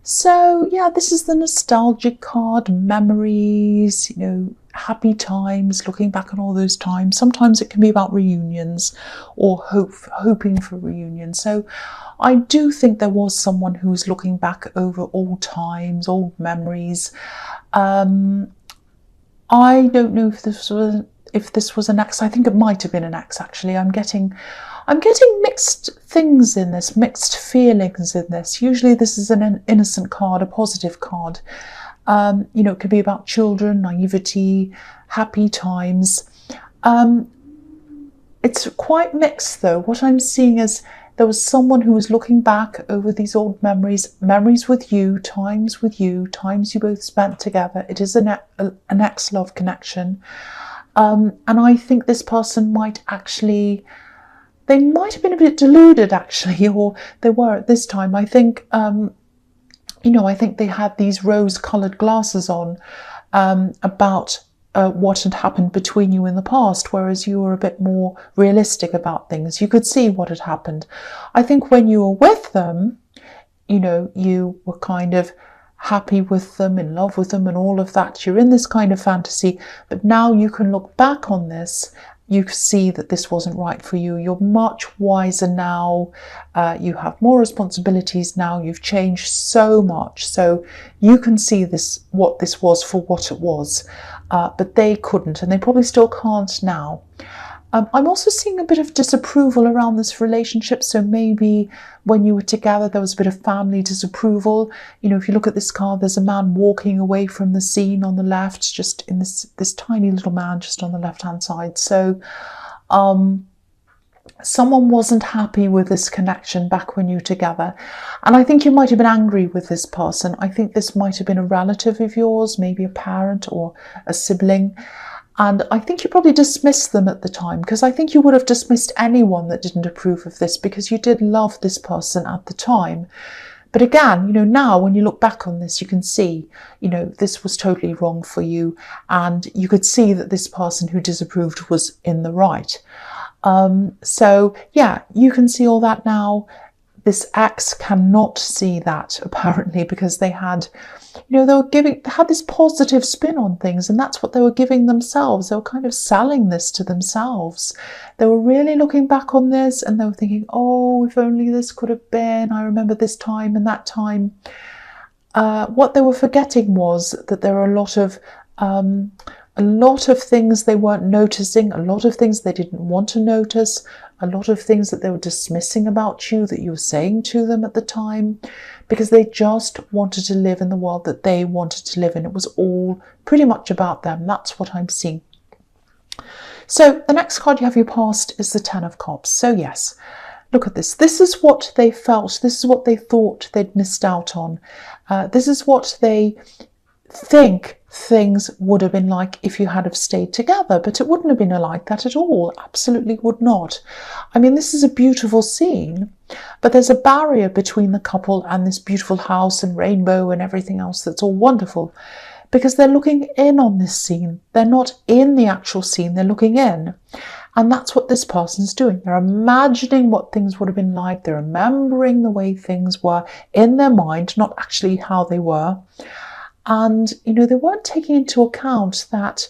So yeah, this is the nostalgic card, memories, happy times, looking back on all those times. Sometimes it can be about reunions or hoping for reunions. So I do think there was someone who was looking back over old times, old memories. I don't know if this was an ex. I think it might have been an ex, actually. I'm getting mixed things in this, mixed feelings in this. Usually this is an innocent card, a positive card. It could be about children, naivety, happy times. It's quite mixed though. What I'm seeing is there was someone who was looking back over these old memories with you, times you both spent together. It is an ex-love connection. And I think this person might they might have been a bit deluded actually, or they were at this time. I think, I think they had these rose-coloured glasses on about what had happened between you in the past, whereas you were a bit more realistic about things. You could see what had happened. I think when you were with them, you were kind of happy with them, in love with them and all of that. You're in this kind of fantasy, but now you can look back on this. You see that this wasn't right for you. You're much wiser now. You have more responsibilities now. You've changed so much. So you can see what this was for what it was. But they couldn't, and they probably still can't now. I'm also seeing a bit of disapproval around this relationship. So maybe when you were together, there was a bit of family disapproval. If you look at this card, there's a man walking away from the scene on the left, just in this tiny little man just on the left-hand side. So someone wasn't happy with this connection back when you were together. And I think you might have been angry with this person. I think this might have been a relative of yours, maybe a parent or a sibling. And I think you probably dismissed them at the time, because I think you would have dismissed anyone that didn't approve of this, because you did love this person at the time. But again, now when you look back on this, you can see, this was totally wrong for you. And you could see that this person who disapproved was in the right. So yeah, you can see all that now. This ex cannot see that, apparently, because they had, they had this positive spin on things, and that's what they were giving themselves. They were kind of selling this to themselves. They were really looking back on this, and they were thinking, oh, if only this could have been. I remember this time and that time. What they were forgetting was that there are a lot of things they weren't noticing, a lot of things they didn't want to notice, a lot of things that they were dismissing about you that you were saying to them at the time, because they just wanted to live in the world that they wanted to live in. It was all pretty much about them. That's what I'm seeing. So the next card you have your past is the Ten of Cups. So yes, look at this. This is what they felt. This is what they thought they'd missed out on. This is what they think things would have been like if you had have stayed together, but it wouldn't have been like that at all. Absolutely would not. I mean, this is a beautiful scene, but there's a barrier between the couple and this beautiful house and rainbow and everything else that's all wonderful, because they're looking in on this scene. They're not in the actual scene, they're looking in. And that's what this person's doing. They're imagining what things would have been like. They're remembering the way things were in their mind, not actually how they were. And, they weren't taking into account that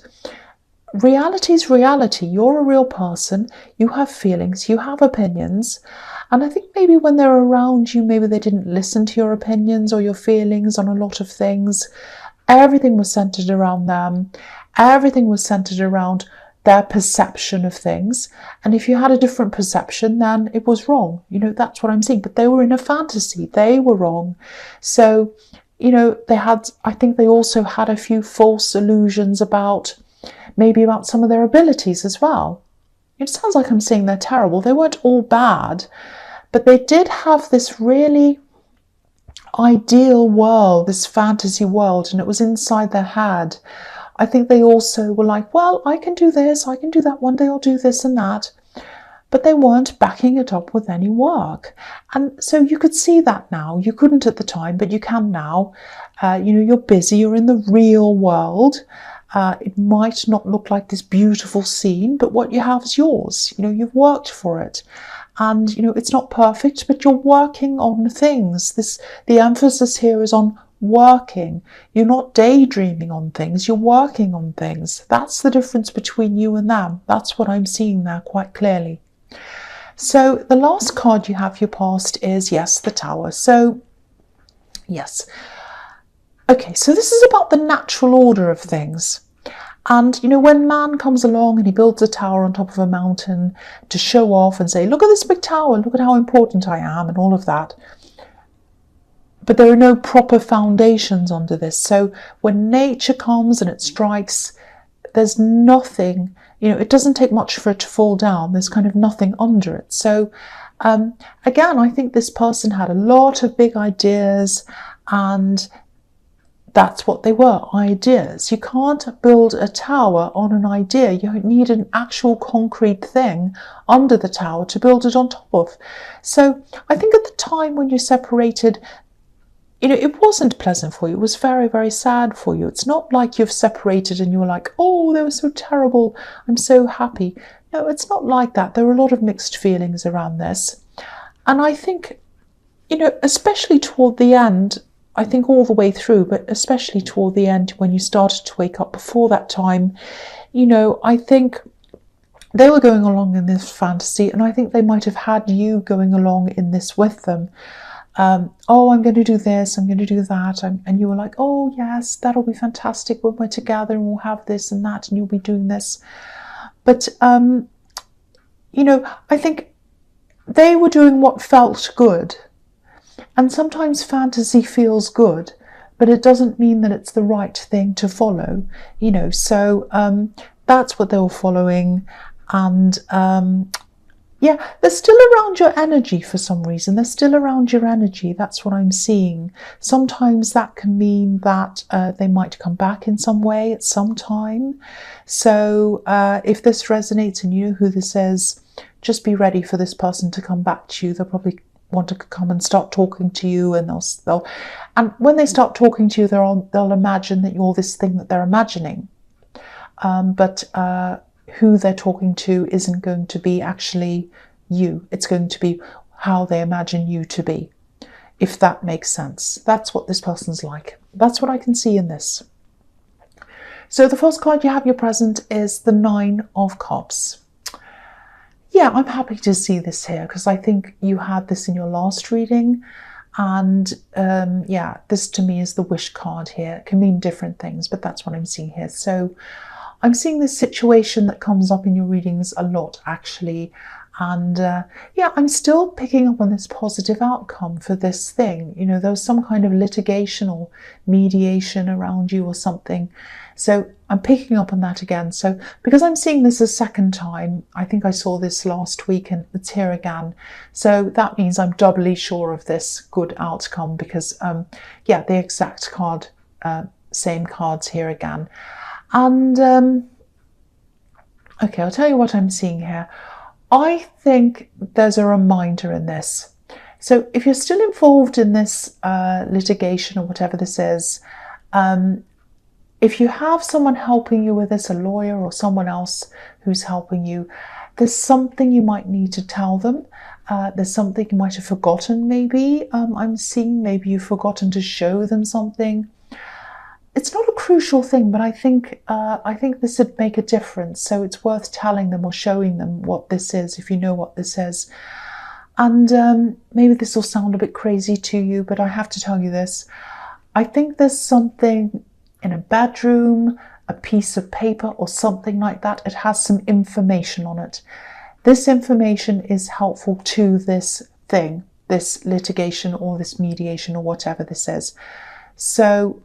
reality is reality. You're a real person. You have feelings. You have opinions. And I think maybe when they're around you, maybe they didn't listen to your opinions or your feelings on a lot of things. Everything was centered around them. Everything was centered around their perception of things. And if you had a different perception, then it was wrong. That's what I'm seeing. But they were in a fantasy. They were wrong. So I think they also had a few false illusions about some of their abilities as well. It sounds like I'm saying they're terrible. They weren't all bad, but they did have this really ideal world, this fantasy world, and it was inside their head. I think they also were like, well, I can do this, I can do that, one day I'll do this and that. But they weren't backing it up with any work. And so you could see that now. You couldn't at the time, but you can now. You're busy, you're in the real world. It might not look like this beautiful scene, but what you have is yours. You've worked for it. And, you know, it's not perfect, but you're working on things. The emphasis here is on working. You're not daydreaming on things, you're working on things. That's the difference between you and them. That's what I'm seeing there quite clearly. So the last card you have, your past, is, yes, the Tower. So, yes. Okay, so this is about the natural order of things. And, you know, when man comes along and he builds a tower on top of a mountain to show off and say, look at this big tower, look at how important I am and all of that. But there are no proper foundations under this. So when nature comes and it strikes, there's nothing, you know, it doesn't take much for it to fall down. There's kind of nothing under it. So again, I think this person had a lot of big ideas, and that's what they were, ideas. You can't build a tower on an idea. You need an actual concrete thing under the tower to build it on top of. So I think at the time when you separated, you know, it wasn't pleasant for you. It was very, very sad for you. It's not like you've separated and you were like, oh, they were so terrible, I'm so happy. No, it's not like that. There were a lot of mixed feelings around this. And I think, you know, especially toward the end, I think all the way through, but especially toward the end when you started to wake up, before that time, you know, I think they were going along in this fantasy, and I think they might have had you going along in this with them. Oh, I'm going to do this, I'm going to do that. And you were like, oh, yes, that'll be fantastic when we're together and we'll have this and that and you'll be doing this. But, you know, I think they were doing what felt good. And sometimes fantasy feels good, but it doesn't mean that it's the right thing to follow, you know. So that's what they were following. And yeah, they're still around your energy for some reason. They're still around your energy. That's what I'm seeing. Sometimes that can mean that they might come back in some way at some time. So if this resonates and you know who this is, just be ready for this person to come back to you. They'll probably want to come and start talking to you, and and when they start talking to you, they'll imagine that you're this thing that they're imagining. But who they're talking to isn't going to be actually you. It's going to be how they imagine you to be, if that makes sense. That's what this person's like. That's what I can see in this. So the first card you have, your present, is the Nine of Cups. Yeah, I'm happy to see this here because I think you had this in your last reading. And yeah, this to me is the wish card here. It can mean different things, but that's what I'm seeing here. So I'm seeing this situation that comes up in your readings a lot, actually. And yeah, I'm still picking up on this positive outcome for this thing. You know, there was some kind of litigation or mediation around you or something. So I'm picking up on that again. So because I'm seeing this a second time, I think I saw this last week and it's here again. So that means I'm doubly sure of this good outcome because, yeah, the exact card, same cards here again. And, okay, I'll tell you what I'm seeing here. I think there's a reminder in this. So if you're still involved in this litigation or whatever this is, if you have someone helping you with this, a lawyer or someone else who's helping you, there's something you might need to tell them. There's something you might have forgotten maybe. I'm seeing maybe you've forgotten to show them something. It's not a crucial thing, but I think this would make a difference. So it's worth telling them or showing them what this is, if you know what this is. And maybe this will sound a bit crazy to you, but I have to tell you this. I think there's something in a bedroom, a piece of paper or something like that. It has some information on it. This information is helpful to this thing, this litigation or this mediation or whatever this is. So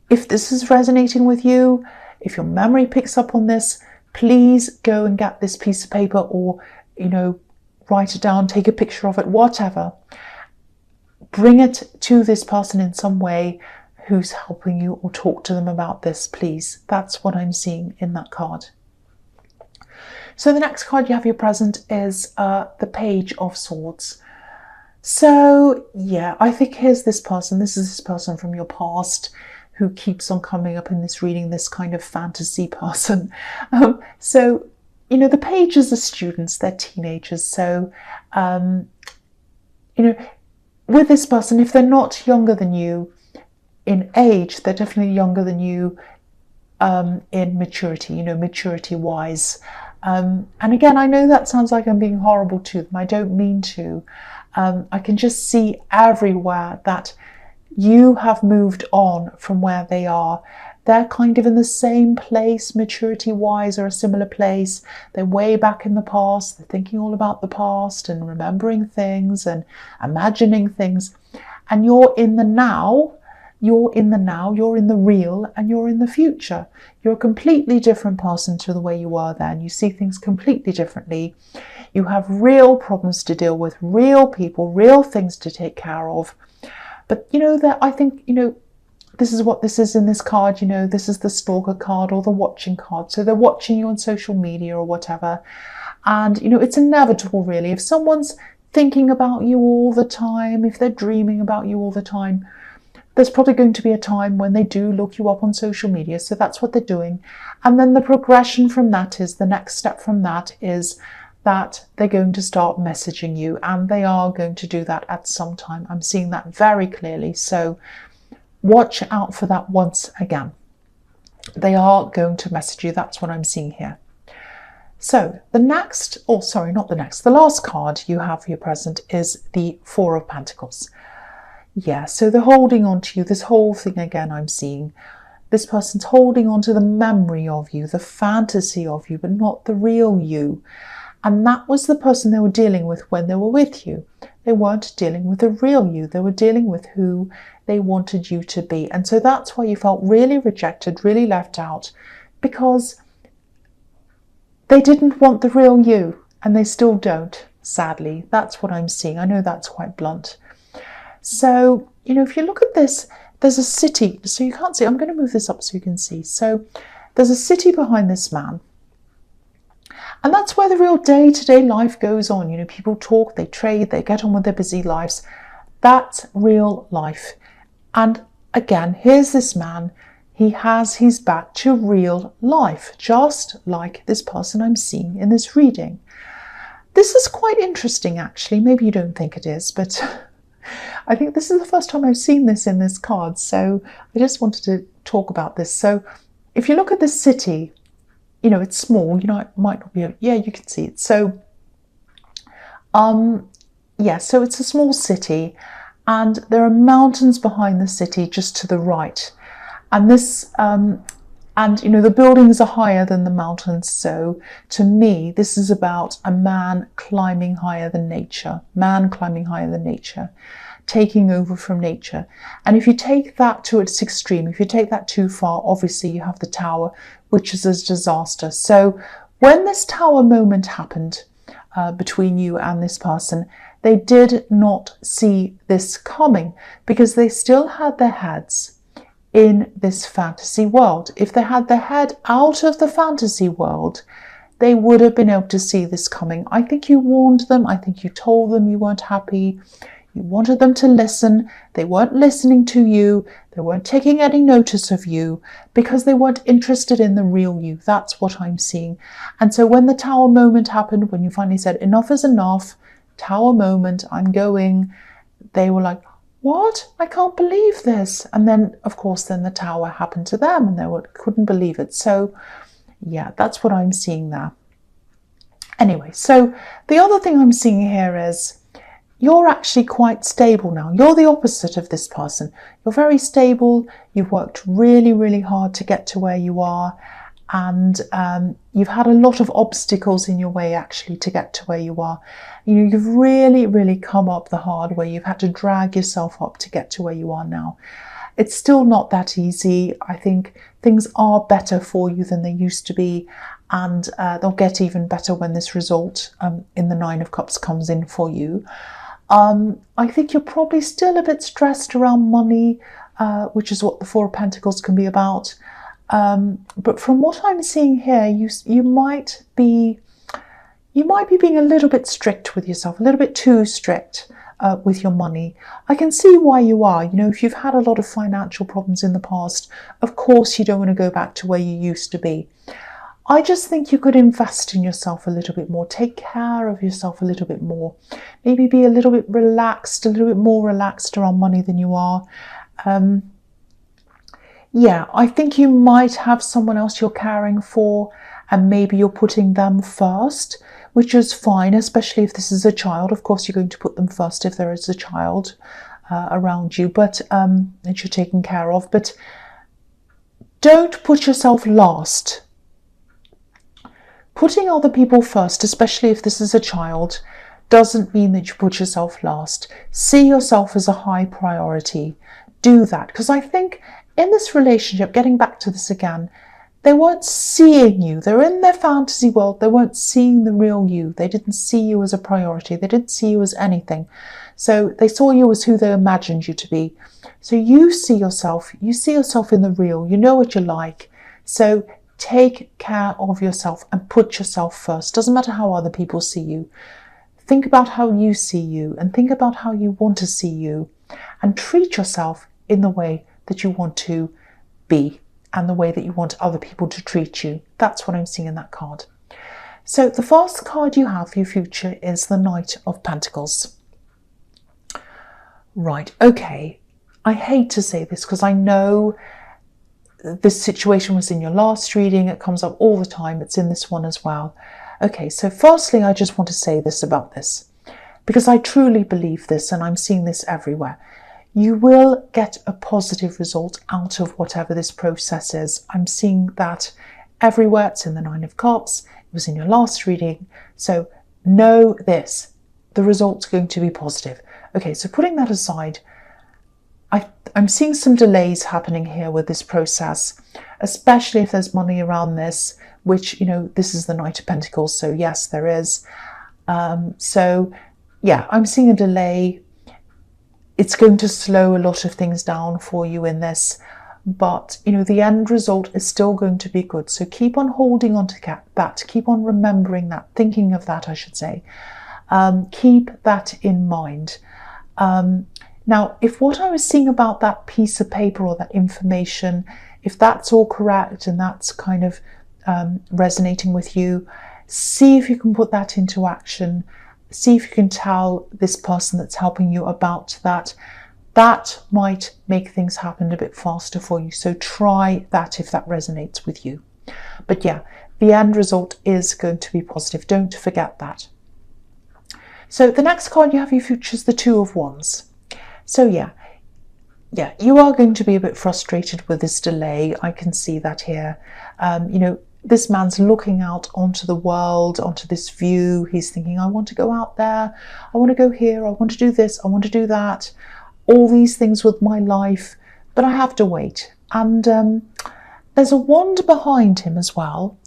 if this is resonating with you, if your memory picks up on this, please go and get this piece of paper or, you know, write it down, take a picture of it, whatever. Bring it to this person in some way who's helping you or talk to them about this, please. That's what I'm seeing in that card. So the next card you have your present is the Page of Swords. So yeah, I think here's this person. This is this person from your past who keeps on coming up in this reading, this kind of fantasy person. So you know, the pages are students, they're teenagers. So, you know, with this person, if they're not younger than you in age, they're definitely younger than you in maturity, you know, maturity-wise. And again, I know that sounds like I'm being horrible to them. I don't mean to. I can just see everywhere that you have moved on from where they are. They're kind of in the same place, maturity-wise, or a similar place. They're way back in the past. They're thinking all about the past and remembering things and imagining things. And you're in the now. You're in the now, you're in the real, and you're in the future. You're a completely different person to the way you were then. You see things completely differently. You have real problems to deal with, real people, real things to take care of. But, you know, that I think, you know, this is what this is in this card, you know, this is the stalker card or the watching card. So they're watching you on social media or whatever. And, you know, it's inevitable, really. If someone's thinking about you all the time, if they're dreaming about you all the time, there's probably going to be a time when they do look you up on social media. So that's what they're doing. And then the progression from that is, the next step from that is that they're going to start messaging you, and they are going to do that at some time. I'm seeing that very clearly. So watch out for that once again. They are going to message you. That's what I'm seeing here. So the next, oh, sorry, not the next, the last card you have for your present is the Four of Pentacles. Yeah, so they're holding on to you. This whole thing again, I'm seeing this person's holding on to the memory of you, the fantasy of you, but not the real you. And that was the person they were dealing with when they were with you. They weren't dealing with the real you. They were dealing with who they wanted you to be. And so that's why you felt really rejected, really left out, because they didn't want the real you, and they still don't, sadly. That's what I'm seeing. I know that's quite blunt. So, you know, if you look at this, there's a city. So you can't see. I'm going to move this up so you can see. So there's a city behind this man. And that's where the real day-to-day life goes on. You know, people talk, they trade, they get on with their busy lives. That's real life. And again, here's this man. He has his back to real life, just like this person I'm seeing in this reading. This is quite interesting, actually. Maybe you don't think it is, but I think this is the first time I've seen this in this card, so I just wanted to talk about this. So if you look at this city, you know, it's small, you know, it might not be, yeah, you can see it. So, yeah, so it's a small city, and there are mountains behind the city just to the right. And this, and, you know, the buildings are higher than the mountains. So to me, this is about a man climbing higher than nature, taking over from nature. And if you take that to its extreme, if you take that too far, obviously you have the tower, which is a disaster. So when this tower moment happened between you and this person, they did not see this coming, because they still had their heads in this fantasy world. If they had their head out of the fantasy world, they would have been able to see this coming. I think you warned them. I think you told them you weren't happy. You wanted them to listen. They weren't listening to you. They weren't taking any notice of you because they weren't interested in the real you. That's what I'm seeing. And so when the tower moment happened, when you finally said, enough is enough, tower moment, I'm going, they were like, what? I can't believe this. And then, of course, then the tower happened to them and they couldn't believe it. So, yeah, that's what I'm seeing there. Anyway, so the other thing I'm seeing here is you're actually quite stable now. You're the opposite of this person. You're very stable. You've worked really, really hard to get to where you are. And you've had a lot of obstacles in your way, actually, to get to where you are. You know, you've really, really come up the hard way. You've had to drag yourself up to get to where you are now. It's still not that easy. I think things are better for you than they used to be. And they'll get even better when this result in the Nine of Cups comes in for you. I think you're probably still a bit stressed around money, which is what the Four of Pentacles can be about. But from what I'm seeing here, you might be being a little bit strict with yourself, a little bit too strict with your money. I can see why you are. You know, if you've had a lot of financial problems in the past, of course you don't want to go back to where you used to be. I just think you could invest in yourself a little bit more, take care of yourself a little bit more, maybe be a little bit relaxed, a little bit more relaxed around money than you are. Yeah, I think you might have someone else you're caring for, and maybe you're putting them first, which is fine, especially if this is a child. Of course, you're going to put them first if there is a child around you, but that you're taking care of. But don't put yourself last. Putting other people first, especially if this is a child, doesn't mean that you put yourself last. See yourself as a high priority. Do that, because I think in this relationship, getting back to this again, they weren't seeing you. They're in their fantasy world. They weren't seeing the real you. They didn't see you as a priority. They didn't see you as anything. So they saw you as who they imagined you to be. So you see yourself in the real. You know what you're like. So take care of yourself and put yourself first. Doesn't matter how other people see you. Think about how you see you and think about how you want to see you, and treat yourself in the way that you want to be and the way that you want other people to treat you. That's what I'm seeing in that card. So the first card you have for your future is the Knight of Pentacles. Right, okay. I hate to say this because I know this situation was in your last reading. It comes up all the time. It's in this one as well. Okay, so firstly, I just want to say this about this, because I truly believe this and I'm seeing this everywhere. You will get a positive result out of whatever this process is. I'm seeing that everywhere. It's in the Nine of Cups. It was in your last reading. So know this, the result's going to be positive. Okay, so putting that aside, I'm seeing some delays happening here with this process, especially if there's money around this, which, you know, this is the Knight of Pentacles. So yes, there is. So yeah, I'm seeing a delay. It's going to slow a lot of things down for you in this, but you know, the end result is still going to be good. So keep on holding on to that, keep on remembering that, thinking of that, I should say. Keep that in mind. Now, if what I was seeing about that piece of paper or that information, if that's all correct and that's kind of resonating with you, see if you can put that into action. See if you can tell this person that's helping you about that. That might make things happen a bit faster for you. So try that if that resonates with you. But yeah, the end result is going to be positive. Don't forget that. So the next card you have your future is the Two of Wands. So yeah, you are going to be a bit frustrated with this delay. I can see that here. You know, this man's looking out onto the world, onto this view. He's thinking, I want to go out there. I want to go here. I want to do this. I want to do that. All these things with my life, but I have to wait. And there's a wand behind him as well.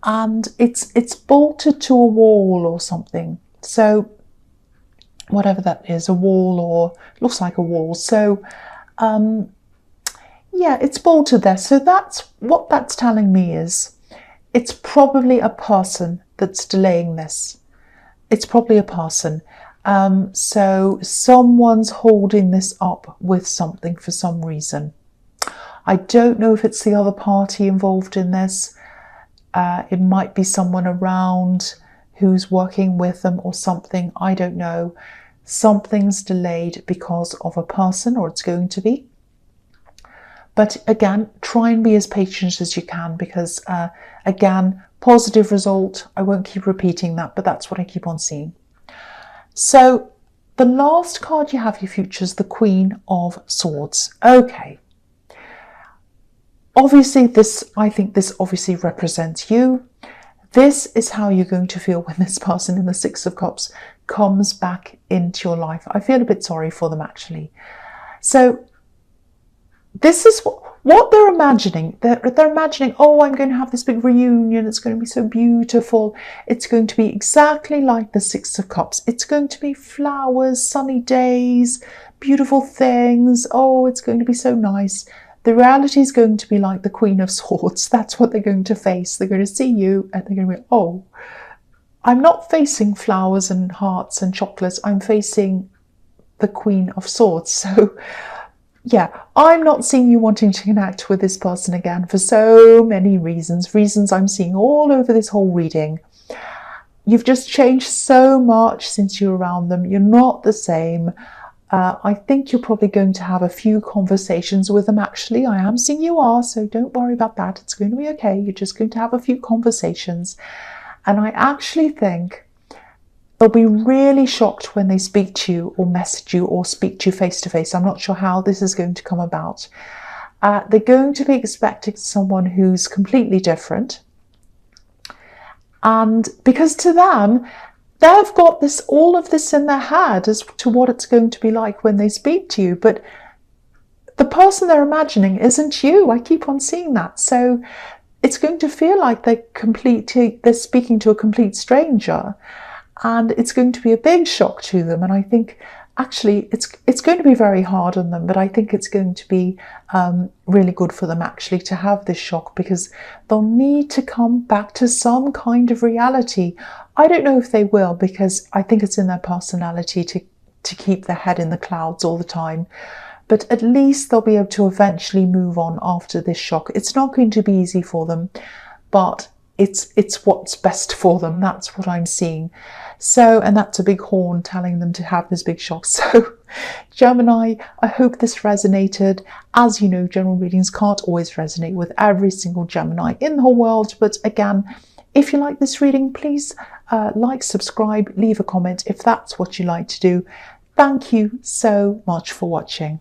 And it's bolted to a wall or something. So whatever that is, a wall, or looks like a wall. So yeah, it's bolted there. So that's what that's telling me is it's probably a person that's delaying this. It's probably a person. So someone's holding this up with something for some reason. I don't know if it's the other party involved in this. It might be someone around who's working with them or something. I don't know. Something's delayed because of a person, or it's going to be. But again, try and be as patient as you can, because again, positive result. I won't keep repeating that, but that's what I keep on seeing. So the last card you have your future is the Queen of Swords. Okay. Obviously, I think this obviously represents you. This is how you're going to feel when this person in the Six of Cups comes back into your life. I feel a bit sorry for them, actually. So this is what they're imagining. They're imagining, oh, I'm going to have this big reunion. It's going to be so beautiful. It's going to be exactly like the Six of Cups. It's going to be flowers, sunny days, beautiful things. Oh, it's going to be so nice. The reality is going to be like the Queen of Swords. That's what they're going to face. They're going to see you and they're going to be, oh, I'm not facing flowers and hearts and chocolates. I'm facing the Queen of Swords. So yeah, I'm not seeing you wanting to connect with this person again for so many reasons I'm seeing all over this whole reading. You've just changed so much since you're around them. You're not the same. I think you're probably going to have a few conversations with them, actually. I am seeing you are, so don't worry about that. It's going to be okay. You're just going to have a few conversations. And I actually think they'll be really shocked when they speak to you or message you or speak to you face to face. I'm not sure how this is going to come about. They're going to be expecting someone who's completely different. And because to them, they've got all of this in their head as to what it's going to be like when they speak to you. But the person they're imagining isn't you. I keep on seeing that. So it's going to feel like they're speaking to a complete stranger. And it's going to be a big shock to them. And I think actually it's going to be very hard on them, but I think it's going to be really good for them actually to have this shock, because they'll need to come back to some kind of reality. I don't know if they will, because I think it's in their personality to keep their head in the clouds all the time. But at least they'll be able to eventually move on after this shock. It's not going to be easy for them, but it's what's best for them. That's what I'm seeing. So, and that's a big horn telling them to have this big shock. So, Gemini, I hope this resonated. As you know, general readings can't always resonate with every single Gemini in the whole world. But again, if you like this reading, please like, subscribe, leave a comment if that's what you like to do. Thank you so much for watching.